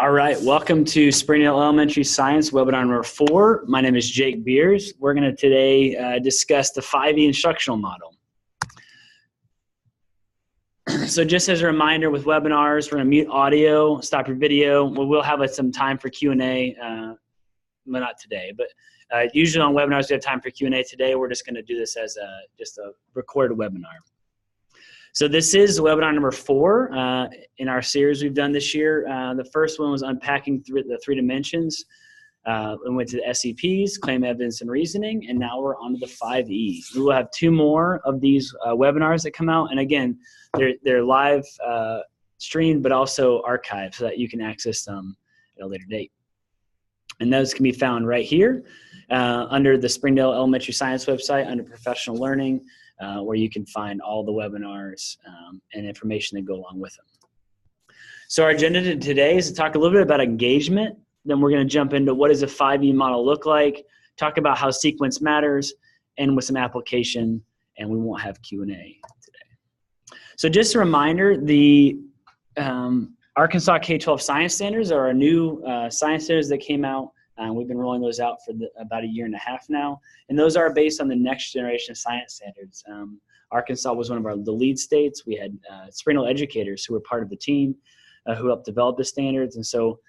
All right, welcome to Springdale Elementary Science webinar number 4. My name is Jake Beers. We're going to today discuss the 5E instructional model. So just as a reminder with webinars, we're going to mute audio, stop your video. We'll have some time for Q&A, well, not today, but usually on webinars we have time for Q&A. Today we're just going to do this as just a recorded webinar. So this is webinar number 4 in our series we've done this year. The first one was unpacking the 3 dimensions. We went to the SEPs, claim, evidence, and reasoning, and now we're on to the 5Es. We will have 2 more of these webinars that come out, and again, they're live streamed, but also archived so that you can access them at a later date. And those can be found right here under the Springdale Elementary Science website under Professional Learning, where you can find all the webinars and information that go along with them. So our agenda today is to talk a little bit about engagement. Then we're going to jump into what does a 5E model look like, talk about how sequence matters, and with some application, and we won't have Q&A today. So just a reminder, the Arkansas K-12 science standards are our new science standards that came out. We've been rolling those out for about 1.5 years now, and those are based on the next generation of science standards. Arkansas was one of the lead states. We had Springdale educators who were part of the team who helped develop the standards, and so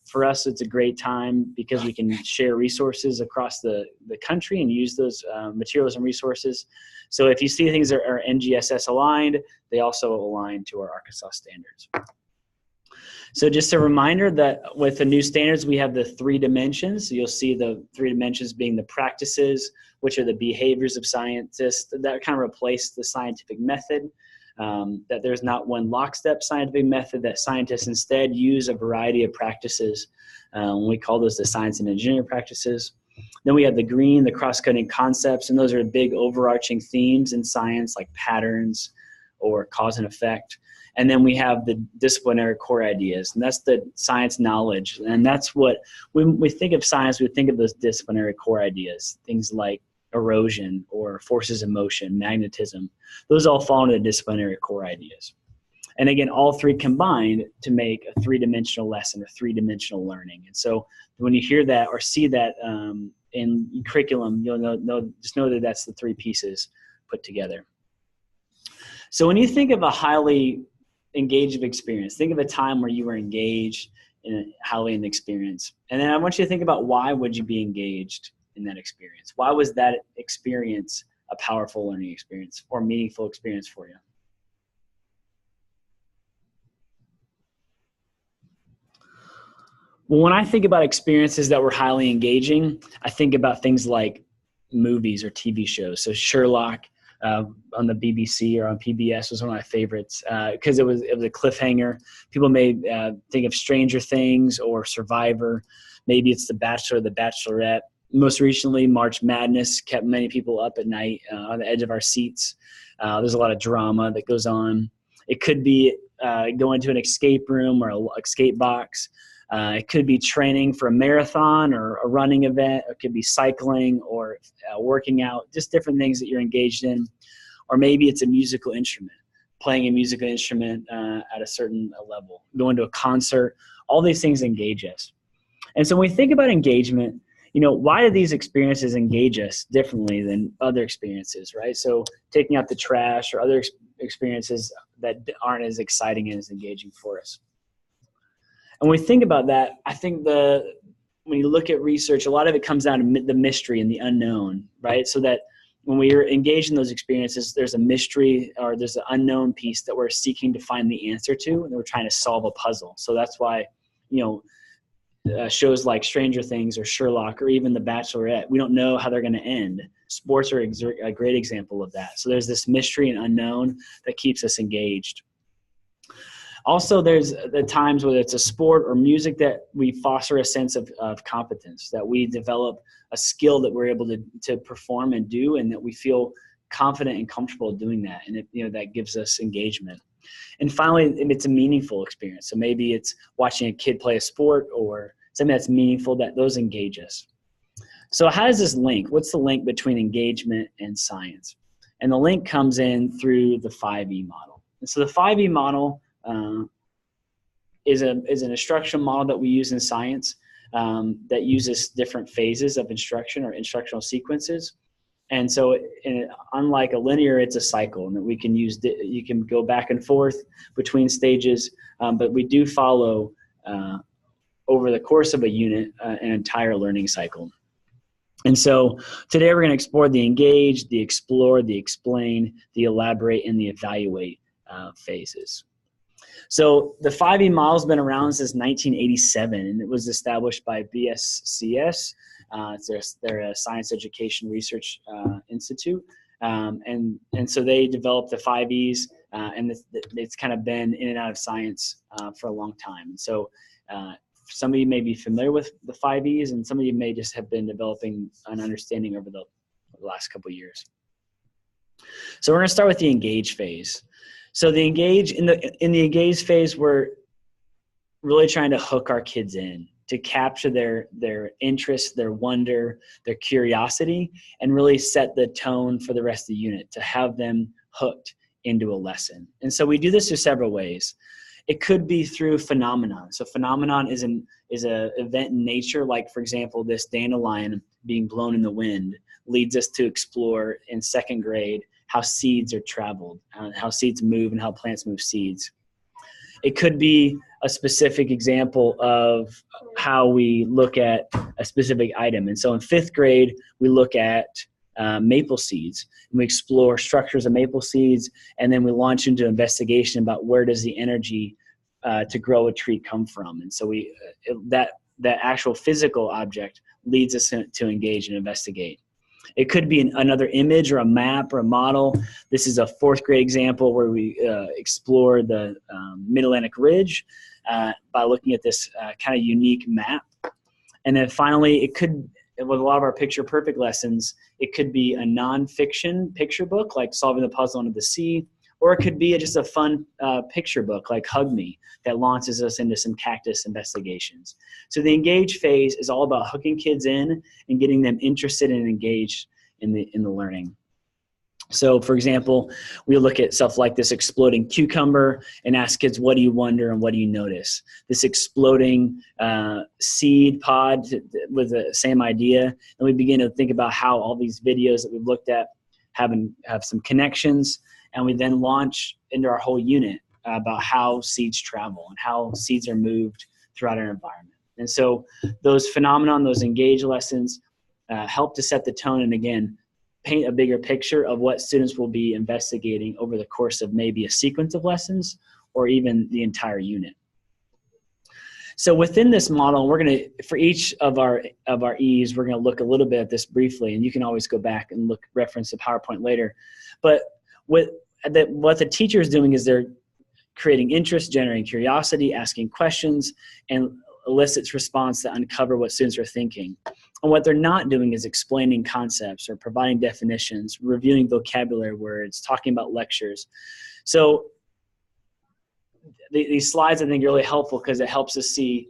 for us it's a great time because we can share resources across the country and use those materials and resources. So if you see things that are NGSS aligned, they also align to our Arkansas standards. So just a reminder that with the new standards, we have the 3 dimensions. So you'll see the 3 dimensions being the practices, which are the behaviors of scientists that kind of replace the scientific method, that there's not one lockstep scientific method, that scientists instead use a variety of practices. We call those the science and engineering practices. Then we have the green, the cross-cutting concepts, and those are big overarching themes in science like patterns or cause and effect. And then we have the disciplinary core ideas, and that's the science knowledge. And that's what, when we think of science, we think of those disciplinary core ideas, things like erosion or forces in motion, magnetism. Those all fall into the disciplinary core ideas. And again, all 3 combined to make a 3-dimensional lesson or 3-dimensional learning. And so when you hear that or see that in curriculum, you'll just know that that's the 3 pieces put together. So when you think of a highly engaged experience, think of a time where you were engaged in a highly an experience. And then I want you to think about why would you be engaged in that experience? Why was that experience a powerful learning experience or meaningful experience for you? Well, when I think about experiences that were highly engaging, I think about things like movies or TV shows. So Sherlock, on the BBC or on PBS was one of my favorites because it was a cliffhanger. People may think of Stranger Things or Survivor. Maybe it's The Bachelor or The Bachelorette. Most recently, March Madness kept many people up at night on the edge of our seats. There's a lot of drama that goes on. It could be going to an escape room or an escape box. It could be training for a marathon or a running event. It could be cycling or working out, just different things that you're engaged in. Or maybe it's a musical instrument, playing a musical instrument at a certain level, going to a concert. All these things engage us. And so when we think about engagement, why do these experiences engage us differently than other experiences, right? So taking out the trash or other experiences that aren't as exciting and as engaging for us. And when we think about that, I think when you look at research, a lot of it comes down to the mystery and the unknown, right? So that when we are engaged in those experiences, there's a mystery or there's an unknown piece that we're seeking to find the answer to, and we're trying to solve a puzzle. So that's why, shows like Stranger Things or Sherlock or even The Bachelorette, we don't know how they're going to end. Sports are a great example of that. So there's this mystery and unknown that keeps us engaged. Also, there's the times whether it's a sport or music that we foster a sense of competence, that we develop a skill that we're able to perform and do, and that we feel confident and comfortable doing that. And that gives us engagement. And finally, it's a meaningful experience. So maybe it's watching a kid play a sport or something that's meaningful, that those engage us. So how does this link? What's the link between engagement and science? And the link comes in through the 5E model. And so the 5E model is an instructional model that we use in science that uses different phases of instruction or instructional sequences. And so unlike a linear, it's a cycle, and that we can use, you can go back and forth between stages, but we do follow over the course of a unit an entire learning cycle. And so today we're going to explore the engage, the explore, the explain, the elaborate, and the evaluate phases. So the 5E model has been around since 1987, and it was established by BSCS. It's their Science Education Research Institute. And so they developed the 5Es, and it's kind of been in and out of science for a long time. And so some of you may be familiar with the 5Es, and some of you may just have been developing an understanding over the last couple of years. So we're going to start with the engage phase. So the engage, in the engage phase, we're really trying to hook our kids in, to capture their interest, their wonder, their curiosity, and really set the tone for the rest of the unit, to have them hooked into a lesson. And so we do this through several ways. It could be through phenomenon. So phenomenon is an event in nature, like, for example, this dandelion being blown in the wind leads us to explore in second grade how seeds are traveled, how seeds move, and how plants move seeds. It could be a specific example of how we look at a specific item. And so in 5th grade, we look at maple seeds, and we explore structures of maple seeds, and then we launch into investigation about where does the energy to grow a tree come from. And so that actual physical object leads us to engage and investigate. It could be another image or a map or a model. This is a 4th grade example where we explore the Mid-Atlantic Ridge by looking at this kind of unique map. And then finally, it could, with a lot of our picture perfect lessons, it could be a nonfiction picture book like Solving the Puzzle Under the Sea, or it could be just a fun picture book like Hug Me that launches us into some cactus investigations. So the engage phase is all about hooking kids in and getting them interested and engaged in the learning. So for example, we look at stuff like this exploding cucumber and ask kids, what do you wonder and what do you notice? This exploding seed pod with the same idea. And we begin to think about how all these videos that we've looked at have some connections. And we then launch into our whole unit about how seeds travel and how seeds are moved throughout our environment. And so those phenomenon, those engage lessons help to set the tone and, again, paint a bigger picture of what students will be investigating over the course of maybe a sequence of lessons or even the entire unit. So within this model, we're going to, for each of our E's, we're going to look a little bit at this briefly, and you can always go back and reference the PowerPoint later. But what the teacher is doing is they're creating interest, generating curiosity, asking questions, and elicits response to uncover what students are thinking. And what they're not doing is explaining concepts or providing definitions, reviewing vocabulary words, talking about lectures. So these slides, I think, are really helpful because it helps us see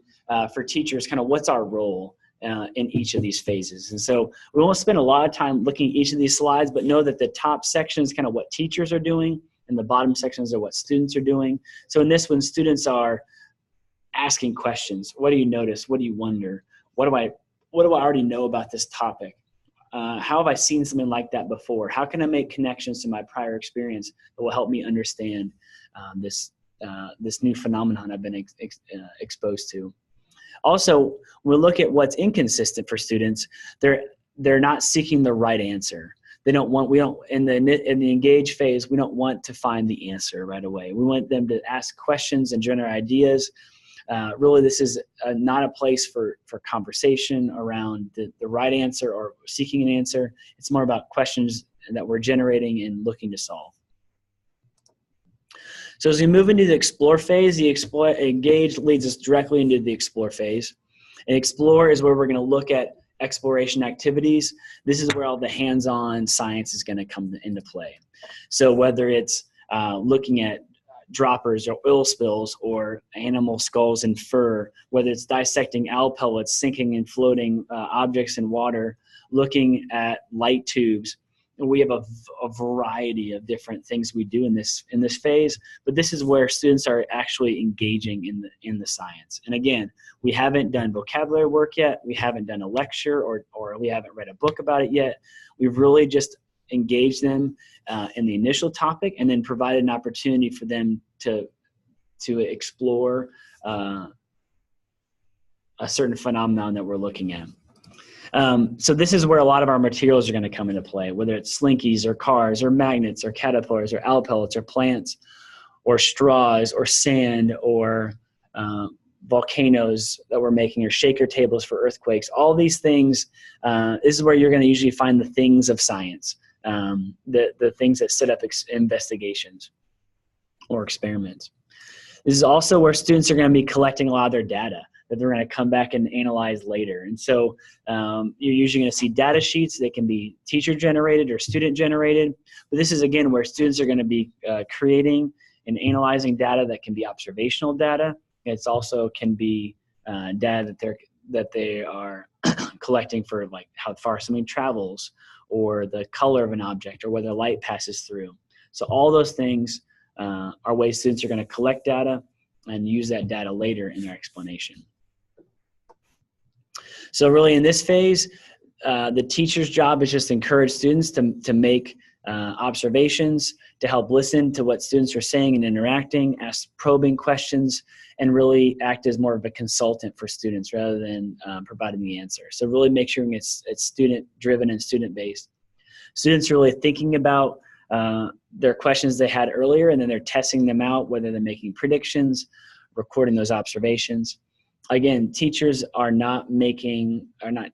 for teachers kind of what's our role in each of these phases. And so we won't spend a lot of time looking at each of these slides, but know that the top section is kind of what teachers are doing, and the bottom sections are what students are doing. So in this one, students are asking questions. What do you notice? What do you wonder? What do I already know about this topic? How have I seen something like that before? How can I make connections to my prior experience that will help me understand this new phenomenon I've been exposed to? Also, when we look at what's inconsistent for students, they're not seeking the right answer. In the engage phase, we don't want to find the answer right away. We want them to ask questions and generate ideas. Really, this is not a place for conversation around the right answer or seeking an answer. It's more about questions that we're generating and looking to solve. So as we move into the explore phase, the engage leads us directly into the explore phase. And explore is where we're going to look at exploration activities. This is where all the hands-on science is going to come into play. So whether it's looking at droppers or oil spills or animal skulls and fur, whether it's dissecting owl pellets, sinking and floating objects in water, looking at light tubes, we have a variety of different things we do in this phase, but this is where students are actually engaging in the science. And again, we haven't done vocabulary work yet. We haven't done a lecture or we haven't read a book about it yet. We've really just engaged them in the initial topic and then provided an opportunity for them to explore a certain phenomenon that we're looking at. So this is where a lot of our materials are going to come into play, whether it's slinkies or cars or magnets or caterpillars or owl pellets or plants or straws or sand or volcanoes that we're making or shaker tables for earthquakes. All these things, this is where you're going to usually find the things of science, the things that set up investigations or experiments. This is also where students are going to be collecting a lot of their data that they're going to come back and analyze later. And so you're usually going to see data sheets. They can be teacher generated or student generated. But this is, again, where students are going to be creating and analyzing data that can be observational data. It's also can be data that they are collecting for, like, how far something travels or the color of an object or whether light passes through. So all those things are ways students are going to collect data and use that data later in their explanation. So really in this phase, the teacher's job is just to encourage students to make observations, to help listen to what students are saying and interacting, ask probing questions, and really act as more of a consultant for students rather than providing the answer. So really make sure it's student-driven and student-based. Students are really thinking about their questions they had earlier, and then they're testing them out, whether they're making predictions, recording those observations. Again, teachers are not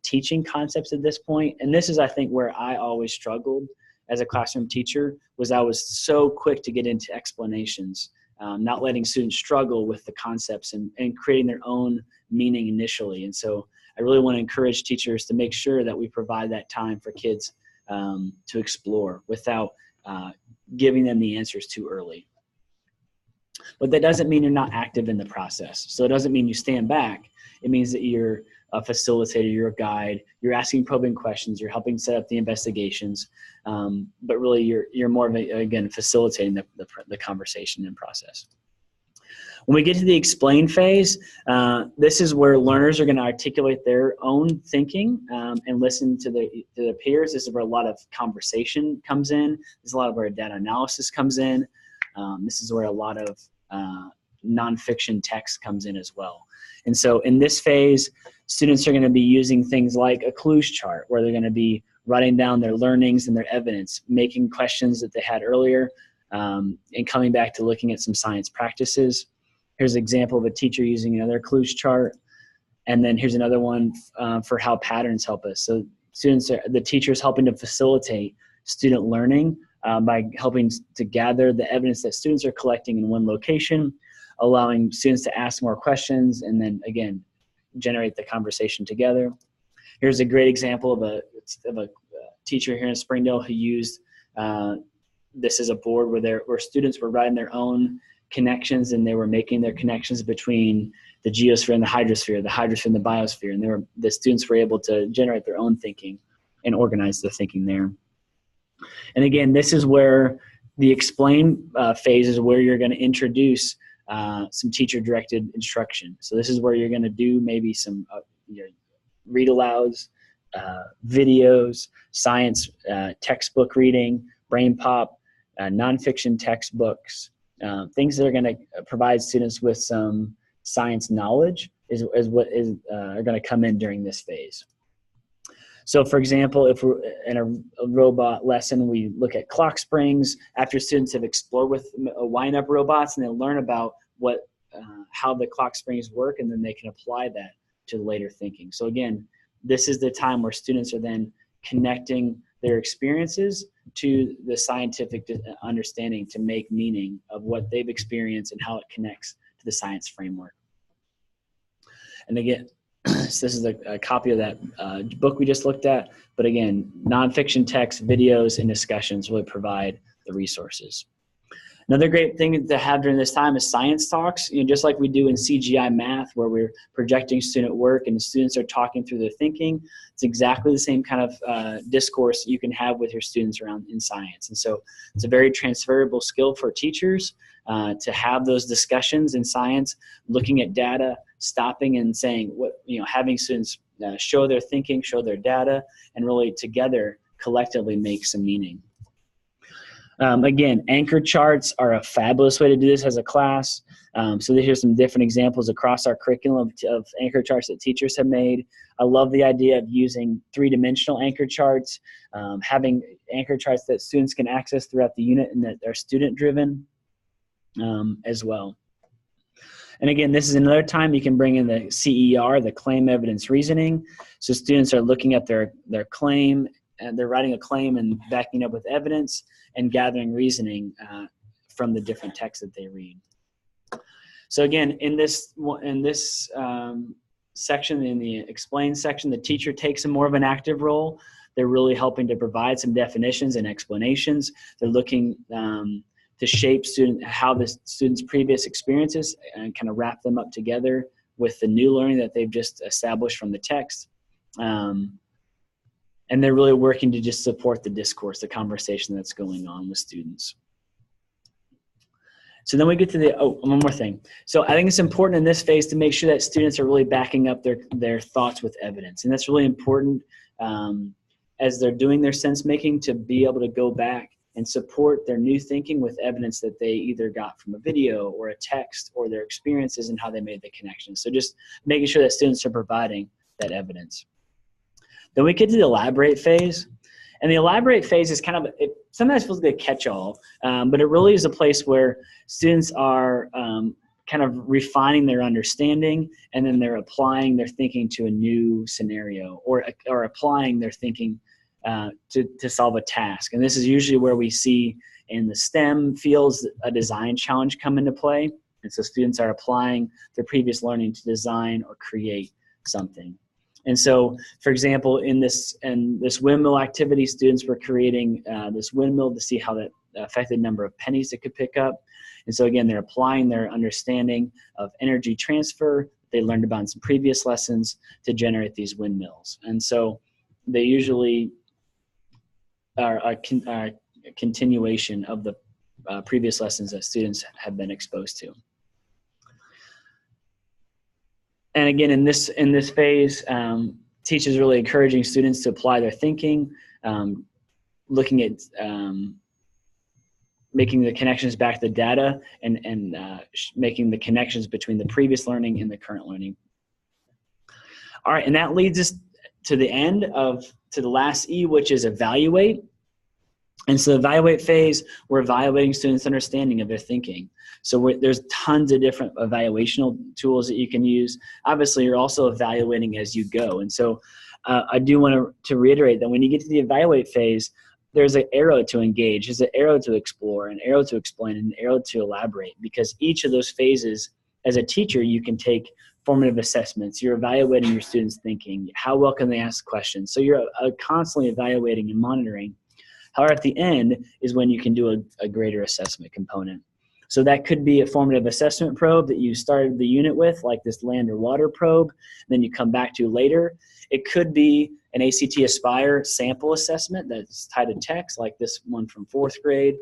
teaching concepts at this point. And this is, I think, where I always struggled as a classroom teacher, was I was so quick to get into explanations, not letting students struggle with the concepts and creating their own meaning initially. And so I really want to encourage teachers to make sure that we provide that time for kids to explore without giving them the answers too early. But that doesn't mean you're not active in the process. So it doesn't mean you stand back. It means that you're a facilitator, you're a guide, you're asking probing questions, you're helping set up the investigations, but really you're more of again, facilitating the conversation and process. When we get to the explain phase, this is where learners are going to articulate their own thinking and listen to their peers. This is where a lot of conversation comes in. This is a lot of where data analysis comes in. This is where a lot of nonfiction text comes in as well. And so in this phase, students are going to be using things like a clues chart, where they're going to be writing down their learnings and their evidence, making questions that they had earlier, and coming back to looking at some science practices. Here's an example of a teacher using another clues chart. And then here's another one for how patterns help us. So the teacher is helping to facilitate student learning by helping to gather the evidence that students are collecting in one location, allowing students to ask more questions, and then again, generate the conversation together. Here's a great example of a teacher here in Springdale who used this as a board where students were writing their own connections, and they were making their connections between the geosphere and the hydrosphere and the biosphere, and the students were able to generate their own thinking and organize the thinking there. And again, this is where the explain phase is where you're going to introduce some teacher-directed instruction. So this is where you're going to do maybe some read-alouds, videos, science textbook reading, brain pop, nonfiction textbooks, things that are going to provide students with some science knowledge is what are going to come in during this phase. So for example, if we're in a robot lesson, we look at clock springs after students have explored with wind-up robots, and they learn about how the clock springs work, and then they can apply that to later thinking. So again, this is the time where students are then connecting their experiences to the scientific understanding to make meaning of what they've experienced and how it connects to the science framework. And again, so this is a copy of that book we just looked at. But again, nonfiction text, videos, and discussions will provide the resources. Another great thing to have during this time is science talks, just like we do in CGI math, where we're projecting student work and the students are talking through their thinking. It's exactly the same kind of discourse you can have with your students around in science. And so it's a very transferable skill for teachers to have those discussions in science, looking at data, stopping and saying, having students show their thinking, show their data, and really together collectively make some meaning. Again, anchor charts are a fabulous way to do this as a class. So here's some different examples across our curriculum of anchor charts that teachers have made. I love the idea of using three-dimensional anchor charts, having anchor charts that students can access throughout the unit and that are student-driven as well. And again, this is another time you can bring in the CER, the claim evidence reasoning. So students are looking at their claim, and they're writing a claim and backing up with evidence and gathering reasoning from the different texts that they read. So again, in this section, in the explain section, the teacher takes a more of an active role. They're really helping to provide some definitions and explanations. They're looking to shape how the student's previous experiences and kind of wrap them up together with the new learning that they've just established from the text. And they're really working to just support the discourse, the conversation that's going on with students. So then we get to one more thing. So I think it's important in this phase to make sure that students are really backing up their thoughts with evidence. And that's really important as they're doing their sense making, to be able to go back and support their new thinking with evidence that they either got from a video or a text or their experiences and how they made the connections. So just making sure that students are providing that evidence. Then we get to the elaborate phase. And the elaborate phase is kind of, it sometimes feels like a catch-all, but it really is a place where students are kind of refining their understanding, and then they're applying their thinking to a new scenario, or applying their thinking to solve a task. And this is usually where we see in the STEM fields a design challenge come into play. And so students are applying their previous learning to design or create something. And so, for example, in this windmill activity, students were creating this windmill to see how that affected the number of pennies it could pick up. And so again, they're applying their understanding of energy transfer they learned about in some previous lessons to generate these windmills. And so they usually are a continuation of the previous lessons that students have been exposed to. And again, in this phase, teachers really encouraging students to apply their thinking, looking at making the connections back to the data, and making the connections between the previous learning and the current learning. All right, and that leads us to the last E, which is evaluate. And so the evaluate phase, we're evaluating students' understanding of their thinking. So there's tons of different evaluational tools that you can use. Obviously, you're also evaluating as you go. And so I do want to reiterate that when you get to the evaluate phase, there's an arrow to engage, there's an arrow to explore, an arrow to explain, and an arrow to elaborate, because each of those phases, as a teacher, you can take formative assessments. You're evaluating your students' thinking. How well can they ask questions? So you're constantly evaluating and monitoring. However, at the end is when you can do a greater assessment component. So that could be a formative assessment probe that you started the unit with, like this land or water probe, and then you come back to later. It could be an ACT Aspire sample assessment that's tied to text, like this one from 4th grade.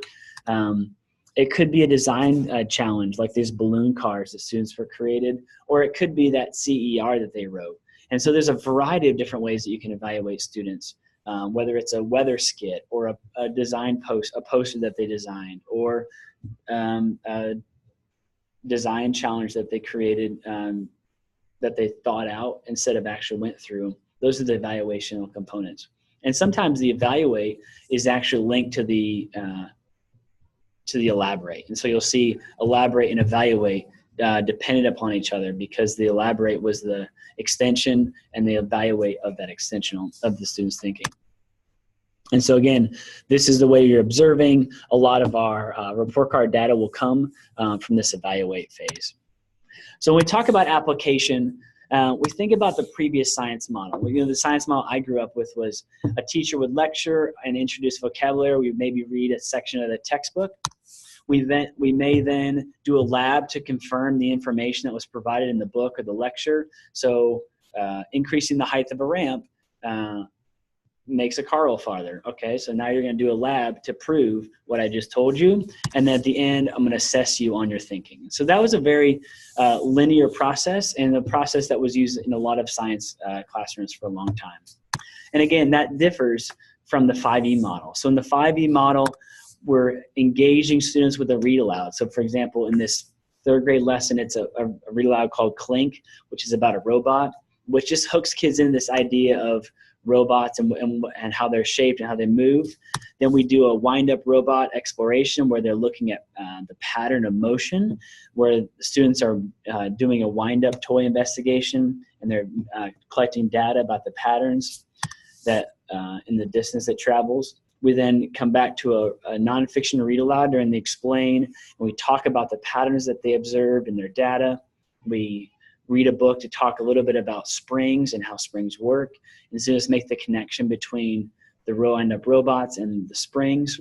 It could be a design challenge, like these balloon cars that students were created, or it could be that CER that they wrote. And so there's a variety of different ways that you can evaluate students. Whether it's a weather skit or a design poster that they designed, or a design challenge that they created that they thought out instead of actually went through. Those are the evaluational components. And sometimes the evaluate is actually linked to the elaborate. And so you'll see elaborate and evaluate dependent upon each other, because the elaborate was the extension and the evaluate of that extension of the student's thinking. And so again, this is the way you're observing. A lot of our report card data will come from this evaluate phase. So when we talk about application, we think about the previous science model. The science model I grew up with was a teacher would lecture and introduce vocabulary. We would maybe read a section of the textbook. We may then do a lab to confirm the information that was provided in the book or the lecture. So increasing the height of a ramp makes a car roll farther. Okay, so now you're going to do a lab to prove what I just told you. And then at the end, I'm going to assess you on your thinking. So that was a very linear process, and a process that was used in a lot of science classrooms for a long time. And again, that differs from the 5E model. So in the 5E model, we're engaging students with a read aloud. So for example, in this third grade lesson, it's a read aloud called Clink, which is about a robot, which just hooks kids into this idea of robots and how they're shaped and how they move. Then we do a wind-up robot exploration where they're looking at the pattern of motion, where the students are doing a wind-up toy investigation, and they're collecting data about the patterns that in the distance it travels. We then come back to a nonfiction read aloud during the explain, and we talk about the patterns that they observed in their data. We read a book to talk a little bit about springs and how springs work, and students make the connection between the wind-up robots and the springs.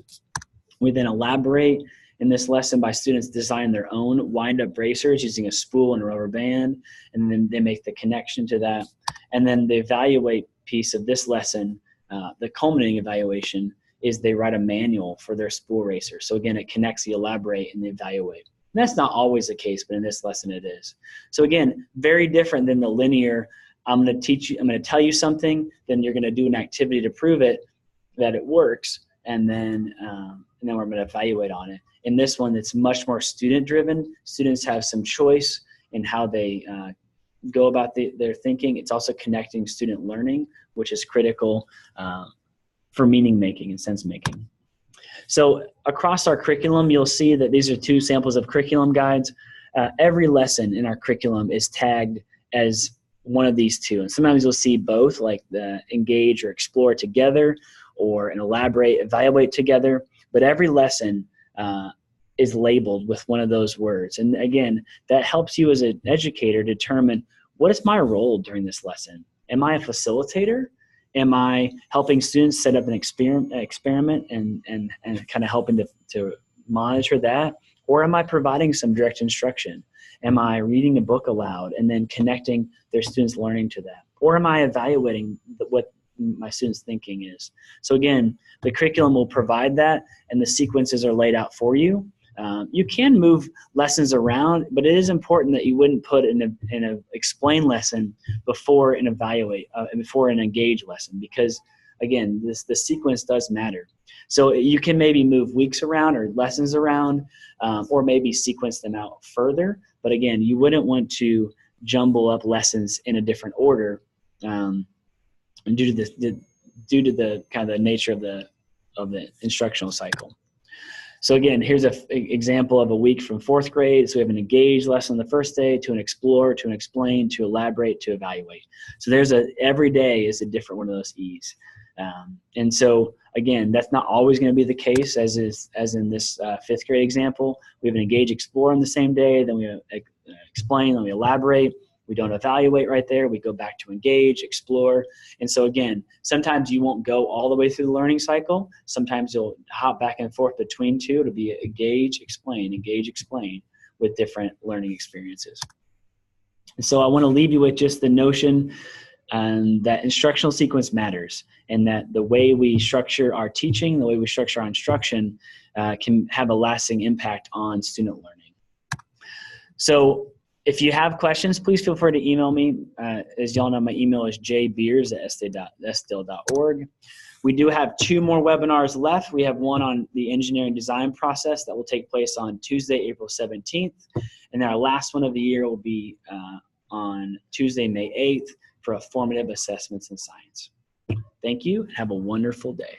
We then elaborate in this lesson by students design their own wind-up bracers using a spool and a rubber band, and then they make the connection to that. And then the evaluate piece of this lesson, the culminating evaluation, is they write a manual for their spool racer. So again, it connects the elaborate and the evaluate. And that's not always the case, but in this lesson it is. So again, very different than the linear, I'm going to tell you something, then you're going to do an activity to prove it, that it works, and then we're going to evaluate on it. In this one, it's much more student-driven. Students have some choice in how they go about their thinking. It's also connecting student learning, which is critical for meaning making and sense making. So across our curriculum, you'll see that these are two samples of curriculum guides. Every lesson in our curriculum is tagged as one of these two. And sometimes you'll see both, like the engage or explore together, or an elaborate, evaluate together. But every lesson is labeled with one of those words. And again, that helps you as an educator determine, what is my role during this lesson? Am I a facilitator? Am I helping students set up an experiment and kind of helping to monitor that? Or am I providing some direct instruction? Am I reading a book aloud and then connecting their students' learning to that? Or am I evaluating what my students' thinking is? So again, the curriculum will provide that, and the sequences are laid out for you. You can move lessons around, but it is important that you wouldn't put in a explain lesson before an evaluate, before an engage lesson, because again, the sequence does matter. So you can maybe move weeks around or lessons around, or maybe sequence them out further. But again, you wouldn't want to jumble up lessons in a different order, due to the kind of the nature of the instructional cycle. So again, here's an example of a week from fourth grade. So we have an engage lesson the first day, to an explore, to an explain, to elaborate, to evaluate. So every day is a different one of those E's. And so again, that's not always going to be the case, as in this fifth grade example. We have an engage, explore on the same day, then we explain, then we elaborate. We don't evaluate right there. We go back to engage, explore. And so again, sometimes you won't go all the way through the learning cycle. Sometimes you'll hop back and forth between two to be engage, explain, with different learning experiences. And so I want to leave you with just the notion that instructional sequence matters, and that the way we structure our teaching, the way we structure our instruction can have a lasting impact on student learning. So if you have questions, please feel free to email me. As y'all know, my email is jbeers@sdale.org. We do have 2 more webinars left. We have one on the engineering design process that will take place on Tuesday, April 17th. And then our last one of the year will be on Tuesday, May 8th for formative assessments in science. Thank you, and have a wonderful day.